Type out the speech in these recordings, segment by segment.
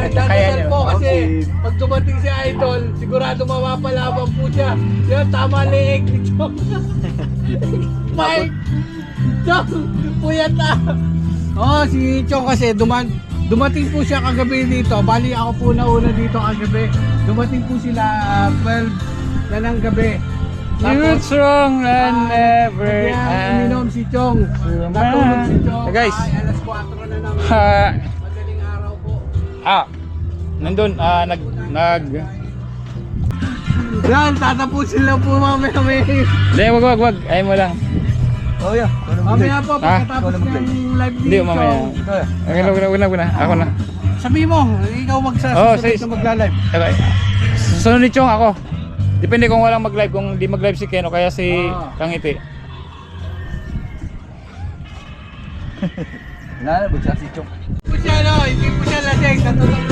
Nagdadasal niyo. po kasi pag dumating si Idol, sigurado mapapalaban po siya. Yan, tama leeg ni Chong. Mike! Chong! Puyat na! Oo, si Chong kasi dumating po siya kagabi dito. Bali ako po nauna dito kagabi. Dumating po sila 12 na ng gabi. You're strong and never Kaya uminom si Chong. Natulog si Chong. Guys. Ay, alas 4 na ng madaling araw po. Nandun, Yan, tatapusin lang po mamaya. Hindi, wag. Ayaw mo lang. Oh yeah. Mamaya po, pagkatapos ng live Hindi, ni mamaya. Chong. Wag na. Ako na. Sabi mo, ikaw magsasasunod na magla-live. Okay. Sunod ni Chong ako. Depende kung walang mag-live, kung di mag-live si Ken o kaya si Kangiti. Nalabot siya si Chong. Hindi po siya lasing.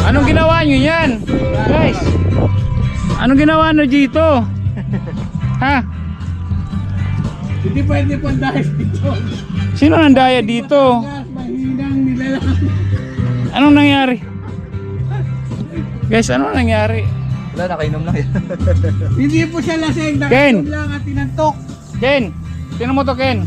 Anong ginawa nyo yan? Guys, anong ginawa nyo dito? Ha? Hindi pwede po dahil dito. Sino nandaya dito? Mahinang nilalang. Anong nangyari? Guys, anong nangyari? Wala, nakainom lang yan. Hindi po siya lasing. Ken! Nakainom lang at tinantok. Ken! Sino mo to, Ken?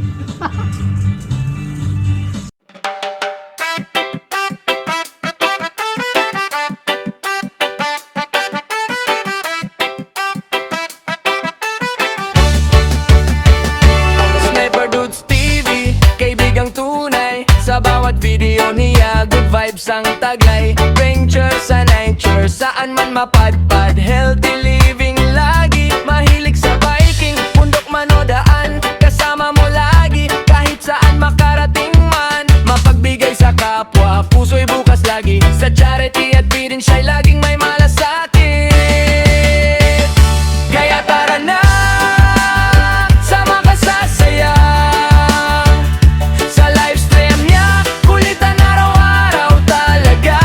Sniper Dudes TV, kaibigang tunay. Sa bawat video niya, good vibes ang taglay. Venture sa nature, saan man mapadpad. Healthy living lagi, mahilig sa biking. Bundok man o daan, kasama mo lagi. Kahit saan makarating man, mapagbigay sa kapwa. Puso'y bukas lagi, sa charity at feeding siya'y laging may malasakit. Kaya tara na, sama ka sa saya. Sa livestream niya, kulitan araw-araw talaga.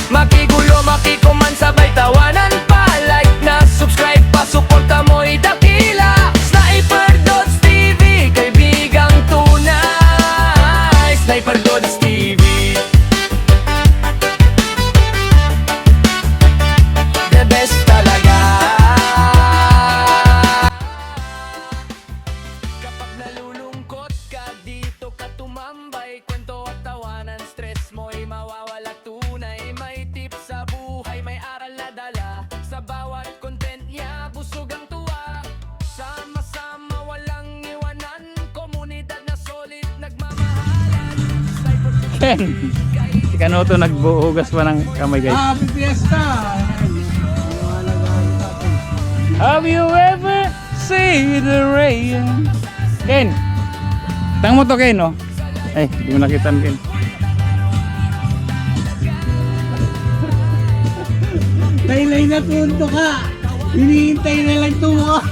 Makigulo, makikuman, sabay tawanan pa. Like na, subscribe pa, suporta mo'y dakila. Sniper Dudes TV, kaibigang tunay. Sniper Dudes TV, the best talaga. Kapag nalulungkot ka, dito ka tumambay. Kwento at tawanan, stress mo'y mawawala tunay. May tips sa buhay, may aral na dala. Sa bawat content niya, busog ang tuwa. Sama-sama, walang iwanan. Komunidad na solid, nagmamahalan. Sniper Ken! Si Kanoto nagbuhugas pa ng kamay, guys. Happy Fiesta! Have you ever seen the rain? Ken! Tang mo to, Ken, oh. Ay, di mo nakita, Ken. Laylay na tunto ka. Hinihintay na lang tumo.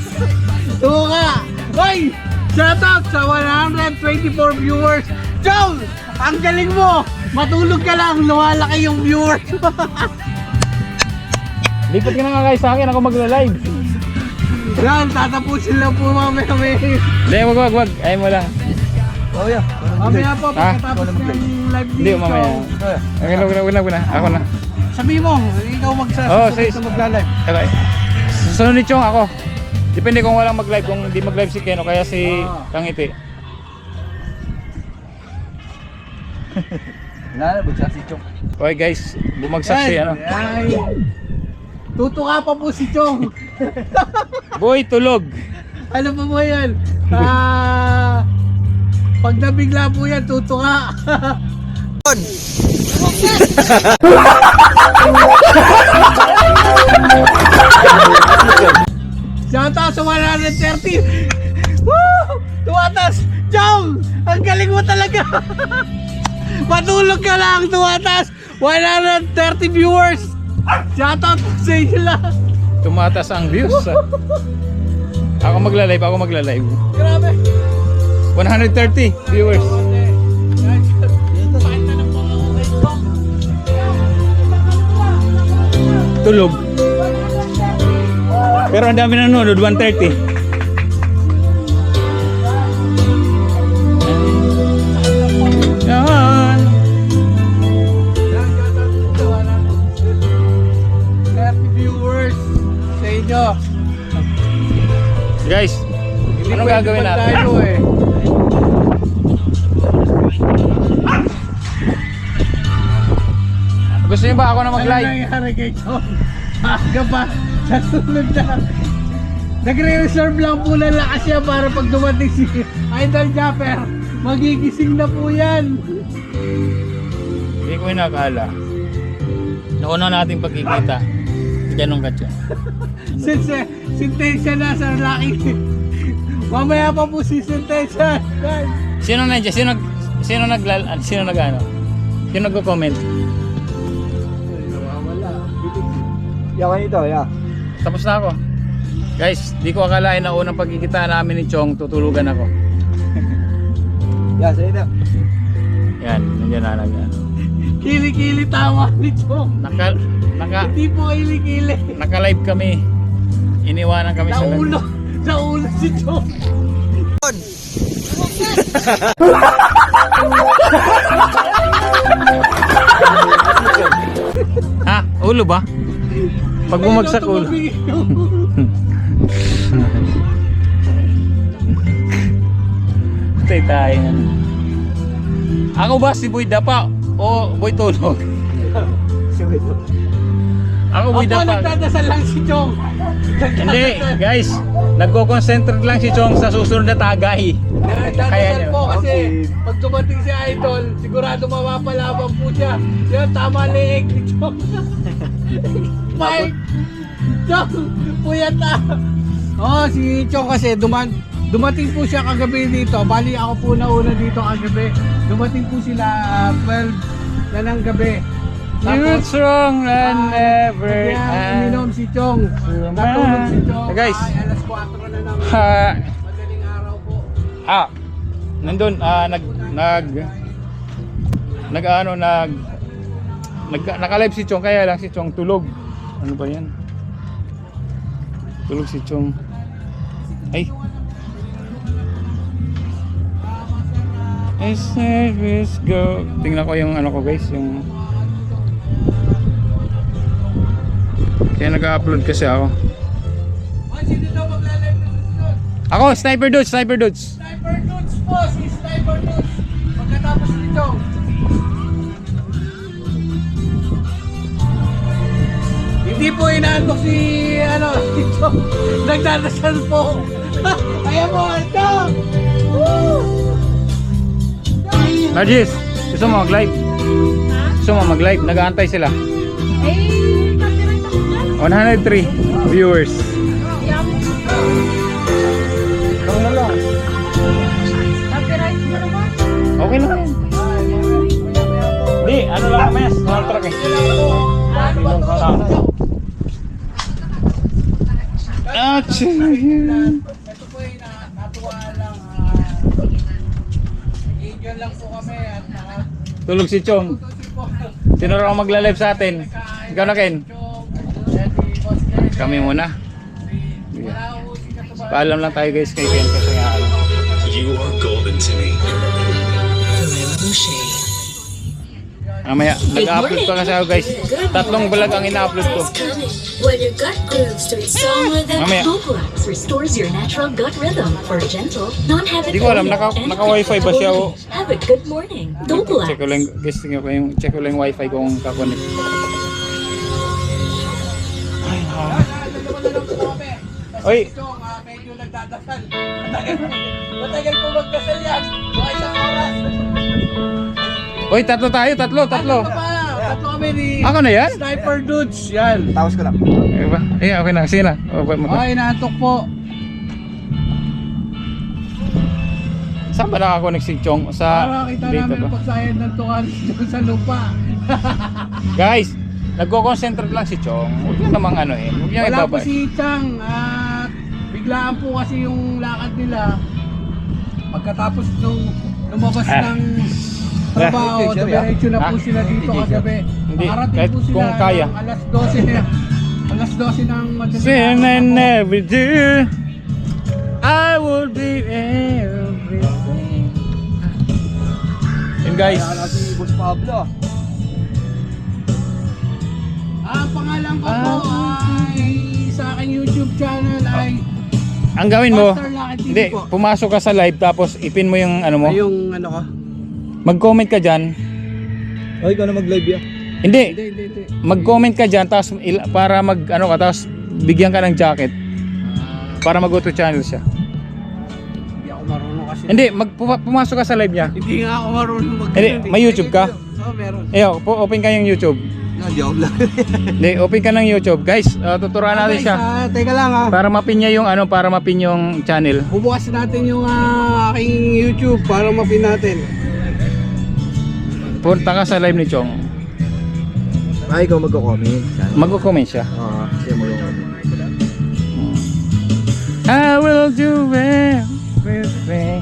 Tumo ka. Hoy! Shout out sa 124 viewers. Chong! Ang galing mo! Matulog ka lang, lumalaki yung viewers. Lipat ka na nga guys sa akin, ako magla-live. Yan, tatapusin lang po mamaya. Hindi, wag. Ayaw mo lang. Oh yeah. Mamaya po, pagkatapos ng live Hindi, ni mamaya. Chong. Wag na. Ako na. Sabi mo, ikaw magsasasunod na magla-live. Okay. Sunod ni Chong ako. Depende kung walang mag-live, kung di mag-live si Ken o kaya si Kangiti. Nalabot siya si Chong. Okay guys, bumagsak si ano. Ay, tutuka pa po si Chong. Boy, tulog. Ano pa mo yan? Pag nabigla po yan, tutuka. Shoutout sa 130. Woo! Tumatas! Chong! Ang galing mo talaga! Matulog ka lang, tumatas! 130 viewers! Shoutout sa inyo lahat! Tumatas ang views. Ako magla-live. Grabe! 130 viewers. Tulog. Pero ang dami nanonood, 130. Yan. ang gagawin pwede natin? tayo eh. Gusto niyo ba ako na Ano mag-live? nangyari kay Chong? Aga pa, sa sunod na. Nagre-reserve lang po ng lakas siya para pag dumating si Idol Japper, magigising na po yan. Hindi ko inakala. Nauna natin pagkikita. Ganun ka siya. Since Sintensya na sa laki. Mamaya pa po si Sintensya. Sino nandiyan? Sino nag-ano? Sino nagko-comment? Nawawala. Ya, kanito, ya. Tapos na ako. Guys, di ko akalain na unang pagkikita namin ni Chong, tutulugan ako. Ya, sa ito. Yan, nandiyan na nandiyan. Kili-kili tawa ni Chong. Hindi po kili-kili. Naka-live kami. Iniwanan kami sa Naulo si Chong. Ha? Ulo ba? Pag bumagsak ulo. Tay tayo. Ako ba si Boy Dapa o Boy Tulog? Ako Boy Ako Dapa. nagdadasal lang si Chong. Hindi, guys. Nagko-concentrate lang si Chong sa susunod na tagay. Kaya Nagdadasal niyo. po kasi pag dumating si Idol, sigurado mapapalaban po siya. Yan, tama leeg ni Chong. Mike! Chong! Puyat na! Oo, si Chong kasi dumating po siya kagabi dito. Bali ako po nauna dito kagabi. Dumating po sila 12 na ng gabi. You're strong and never Uminom si Chong. Natulog si Chong. Guys. Ay, alas 4 na ng Ha, madaling araw po. nandun, naka-live si Chong, kaya lang si Chong tulog. Ano ba yan? Tulog si Chong. Ay. As service go. Tingnan ko yung ano ko guys, yung kaya nag-upload kasi ako. Ay, sino daw magla-live na susunod? Ako, Sniper Dudes. Sniper Dudes po, si Sniper Dudes. Pagkatapos ni Chong. Hindi po inaantok si Chong. Nagdadasal po. Ayan mo, Chong! Woo! Nargis, gusto mo mag-live? Gusto mo mag-live? Nag-aantay sila. Eh, copyright ako dyan. 103 viewers. Ikaw na lang. Copyright mo naman. Okay lang yan. Hindi, ano lang naman yan. Small truck eh. Ito po ay natuwa lang. Nag-enjoy lang po kami at Tulog si Chong. Sino raw magla-live sa atin? Ikaw na Ken. Kami muna. Paalam lang tayo guys kay Ken kasi nga ano. You are golden to me. Mamaya, nag-upload pa kasi ako guys. 3 vlog ang ina-upload ko. When your gut grooves to its song with Mamaya. Goldblocks restores your natural gut rhythm for gentle, non-habit. Hindi ko alam, naka-wifi ba siya o? Have a good morning. Goldblocks. Check ko lang, guys, check ko lang yung wifi kung kakonect. Ay, Oy, Chong, medyo nagdadasal. Matagal po magdasal yan. Mga isang oras. oy, tatlo tayo, tatlo. Tatlo kami ni Ako na yan? Sniper Dudes. Yan. Tapos ko lang. Eh, ba? Eh, okay na, sige na. Ay, naantok po. Saan ba nakakonect si Chong? Sa Para kita data namin ba? ang pagsayad ng tukan sa lupa. Guys, nagko-concentrate lang si Chong. Huwag niyo namang ano eh. Huwag niyo Wala po ibabay. si Chang at biglaan po kasi yung lakad nila. Pagkatapos nung lumabas ng trabaho, diretso na po sila dito kagabi. Hindi, Makarating kahit po sila kung kaya. ng alas 12 na. Alas 12 ng madaling Sin I araw po. never do. I will be everything. Yun guys. Kaya si Boss Pablo. Ang pangalan ko po ay sa aking YouTube channel ay Ang gawin mo, Master Lakad TV. hindi, Hindi, po. pumasok ka sa live tapos ipin mo yung ano mo. Ay, yung ano ko. Mag-comment ka dyan. Ay, ikaw na mag-live yan. Hindi, Hindi. mag-comment ka dyan tapos para mag ano ka tapos bigyan ka ng jacket para mag-auto channel siya. Hindi ako marunong kasi. Hindi, pumasok ka sa live niya. Hindi nga ako marunong mag Hindi, may YouTube ka? Oo, meron. Open ka yung YouTube. Hindi ako lang. Hindi, open ka ng YouTube. Guys, tuturuan natin siya Teka lang ha. para mapin niya yung ano, para mapin yung channel. Bubukas natin yung aking YouTube para mapin natin. Punta ka sa live ni Chong. Ay, ikaw magko-comment. Magko-comment siya. Oo, siya mo yung ano. I will do everything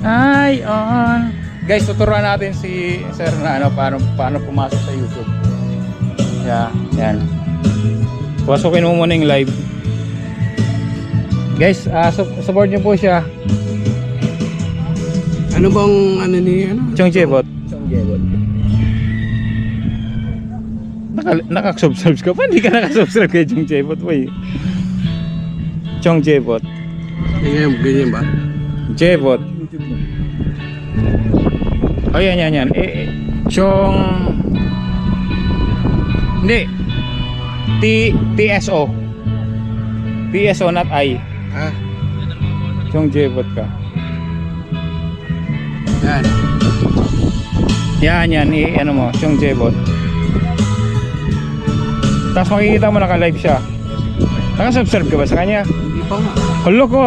I on. Guys, tuturuan natin si Sir na ano paano pumasok sa YouTube. Yeah, yan. Pasukin mo muna yung live. Guys, support niyo po siya. Ano bang ano ni ano? Chong Jebot. Isang jebot. Nakasubscribe ka pa? Hindi ka nakasubscribe kay Chong Jebot boy. Chong Jebot. Ganyan ba? Jebot. Oh yan. Chong. Hindi. TSO. TSO not I. Ah, Chong Jebot ka. yan. Yan. Ano mo, Chong Jebot. Tapos makikita mo naka-live siya. Nakasubscribe ka ba sa kanya? Hindi pa nga. Hulo ko.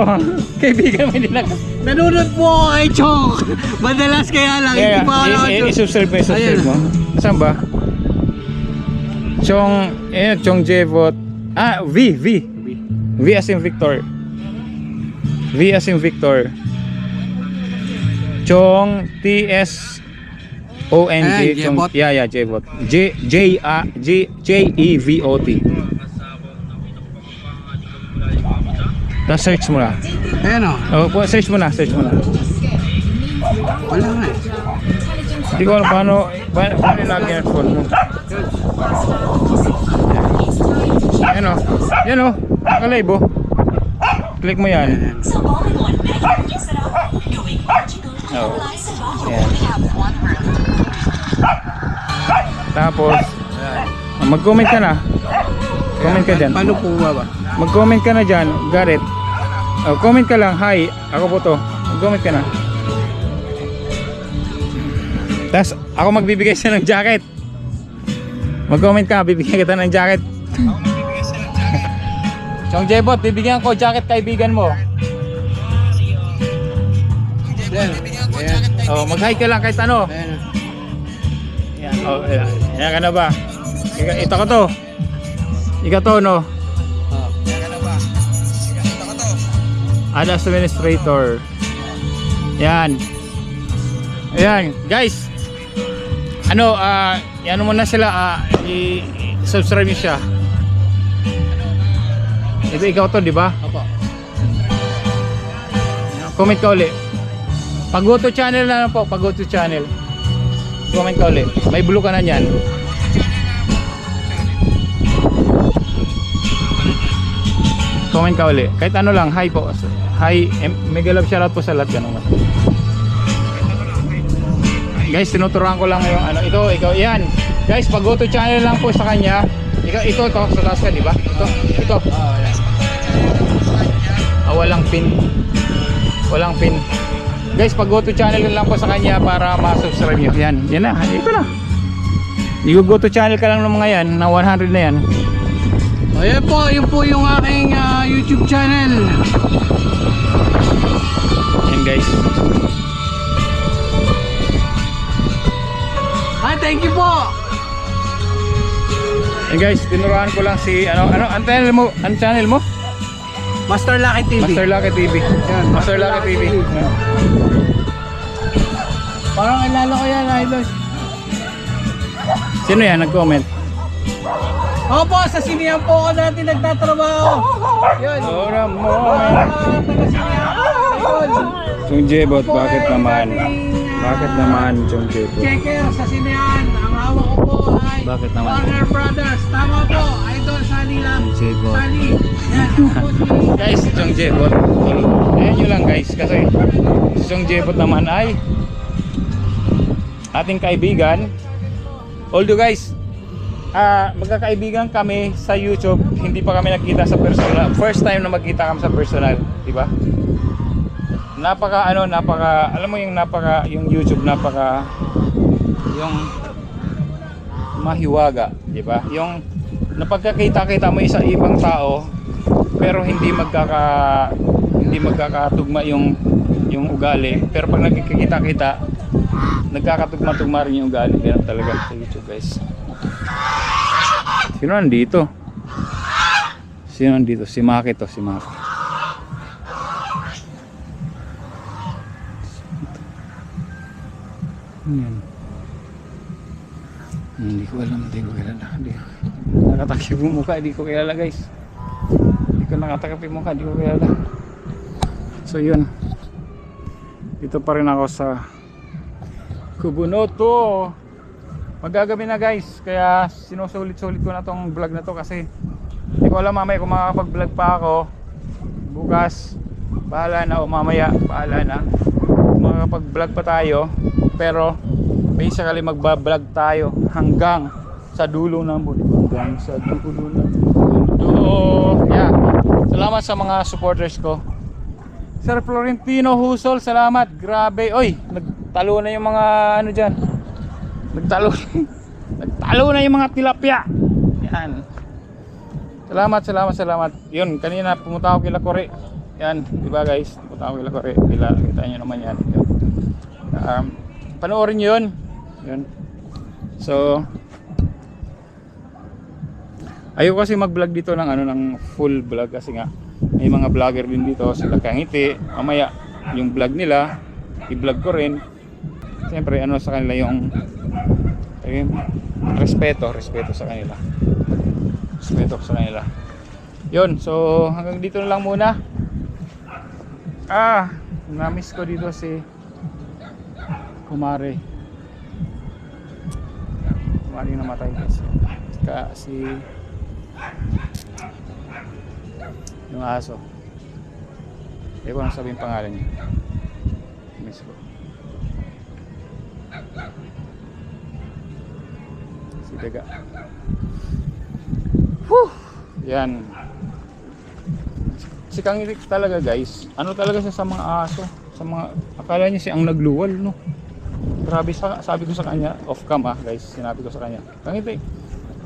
Kaibigan mo hindi Nanonood po ako kay Chong. Madalas kaya lang, hindi pa ako nakachong. I-subscribe mo, i-subscribe mo. Saan ba? Chong Jebot. V as in Victor. V as in Victor. Chong TSONG. Ayan, Jebot. Yeah, Jebot. Jevot. Tapos search mo na. Ayan o. Search mo na. Wala nga eh. Hindi ko alam paano ilagay ang phone mo. Yan o. Naka-live o. Click mo yan. So all in one bag, mix it up, going magical, Oh. nice and bottle. Ayan. We have one room. Tapos, mag-comment ka na. Comment ka dyan. Paano po ba? Mag-comment ka na dyan, Garrett. Comment ka lang, hi, ako po to. Mag-comment ka na. Tapos, ako magbibigay siya ng jacket. Mag-comment ka, bibigyan kita ng jacket. Chong Jebot, bibigyan ko jacket kaibigan mo. Ayan. Mag-hi ka lang kahit ano. Ayan. Yan ka na ba? Ito ko to. Ikaw to, no? Ada administrator. Yan. Ayan, guys. Ano mo na sila, i-subscribe niyo siya. Ito ikaw to, di ba? Opo. Comment ka uli. Pag-go to channel na lang po, pag-go to channel. Comment ka uli. May blue ka na niyan. Comment ka uli. Kahit ano lang, hi po. Hi, mega love shoutout po sa lahat, ganun. Guys, tinuturuan ko lang yung ano, ikaw, yan. Guys, pag go to channel lang po sa kanya. Ito, sa taas ka, di ba? Ito. Walang pin. Guys, pag go to channel lang po sa kanya para ma-subscribe nyo. Yan na, ito na. I-go to channel ka lang ng mga yan, na 100 na yan. Ayan po, yun po yung aking YouTube channel. Yan guys. Thank you po. Yan guys, tinuruan ko lang si ang channel mo? Master Lucky TV. Master Lucky TV. Yan, Master Lucky TV. Parang ilala ko yan, idol. Sino yan nag-comment? Opo, sa sinihan po ako dati nagtatrabaho. Yun. Ora mo. Taga-sinihan po, idol. Chong Jebot, bakit naman? Bakit naman Chong Jebot? Checker sa sinihan. Ang hawak ko po ay Bakit naman? Warner Brothers. Tama po. Idol Sunny lang. Jebot. Sunny. Yan. Ako po si... Guys, si Chong Jebot. Ayan nyo lang guys, kasi si Chong Jebot naman ay ating kaibigan. Although guys, magkakaibigan kami sa YouTube, hindi pa kami nagkita sa personal. First time na magkita kami sa personal, di ba? Alam mo yung YouTube yung mahiwaga, di ba? Yung napagkakita-kita mo sa ibang tao pero hindi magkakatugma yung ugali, pero pag nagkikita-kita nagkakatugma-tugma rin yung ugali. Ganun talaga sa YouTube guys. Sino nandito? Si Maki to, si Maki. Yan. Hindi ko alam, hindi ko kilala. Nakatakip yung mukha, hindi ko kilala guys. Hindi ko nakatakip yung mukha, hindi ko kilala. So yun. Dito pa rin ako sa Kubunoto. Magagabi na guys, kaya sinusulit-sulit ko na tong vlog na to kasi hindi ko alam mamaya kung makakapag-vlog pa ako. Bukas, bahala na, o mamaya, bahala na. Makakapag-vlog pa tayo. Pero basically magbablog tayo hanggang sa dulo ng mundo. Hanggang sa dulo ng mundo. Yeah. Salamat sa mga supporters ko. Sir Florentino Husol, salamat. Grabe. Oy, nagtalo na yung mga ano dyan. Nagtalo na yung mga tilapia. Yan. Salamat. Yun, kanina pumunta ako kila Kore. Yan, di ba guys? Pumunta ako kila Kore. Kita nyo naman yan. Panoorin nyo yun. So ayoko kasi mag-vlog dito ng full vlog kasi nga may mga vlogger din dito, sila Kangiti. Mamaya yung vlog nila i-vlog ko rin. Siyempre sa kanila yung respeto sa kanila. Yun, so hanggang dito na lang muna. Na-miss ko dito si Kumare namatay kasi yung aso, hindi ko nang sabihin pangalan niya. Miss ko si Daga. Yan si Kangiti talaga guys, talaga siya sa mga aso, sa mga, akala niya siya ang nagluwal, no? Grabe, sabi ko sa kanya off cam guys, sinabi ko sa kanya, Kangiti,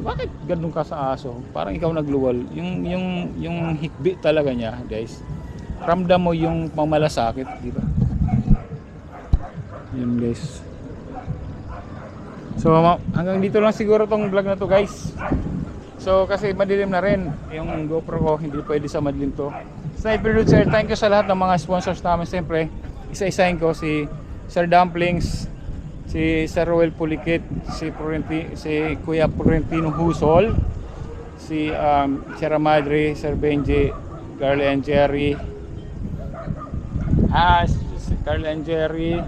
bakit ganun ka sa aso? Parang ikaw nagluwal. Yung hikbi talaga niya guys, ramdam mo yung mamalasakit, di ba? Yun guys. So hanggang dito lang siguro tong vlog na to guys. So kasi madilim na rin yung GoPro ko, hindi pwede sa madilim to. Sniper Dude Sir, thank you sa lahat ng mga sponsors namin. Siyempre isa-isahin ko si Sir Dumplings, si Sir Roel Pulikit, si Kuya Florentino Husol, si Sierra Madre, Sir Benji, Carly and Jerry, si Carly and Jerry,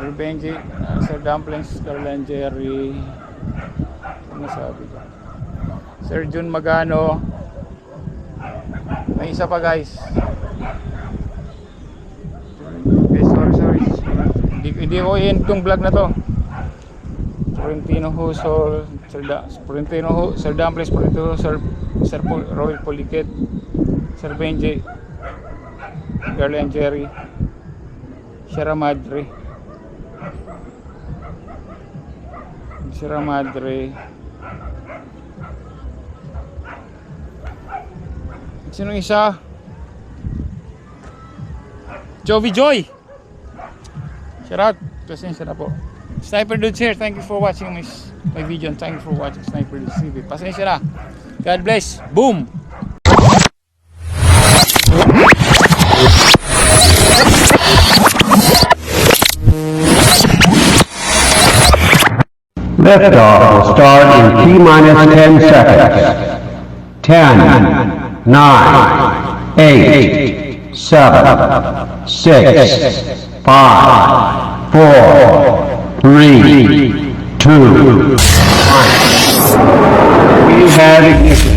Sir Benji, Sir Dumplings, Carly and Jerry, ano sabi ko, Sir Jun Magano, may isa pa guys. Sorry. Hindi ko i-end tong vlog na to. Florentino Husol, Sir Dumplings, Sir Roy Poliket, Sir Benji, Girl and Jerry, Sierra Madre, sinong isa? Jovi Joy. Shout out, pasensya na po. Sniper Dude here, thank you for watching my video and thank you for watching Sniper Dude TV. Pasensya na. God bless. Boom. Liftoff will start in T-minus 10 seconds. 10, 9, 8, 7, 6, 5, 4, 3, 2, 1. We have ignition.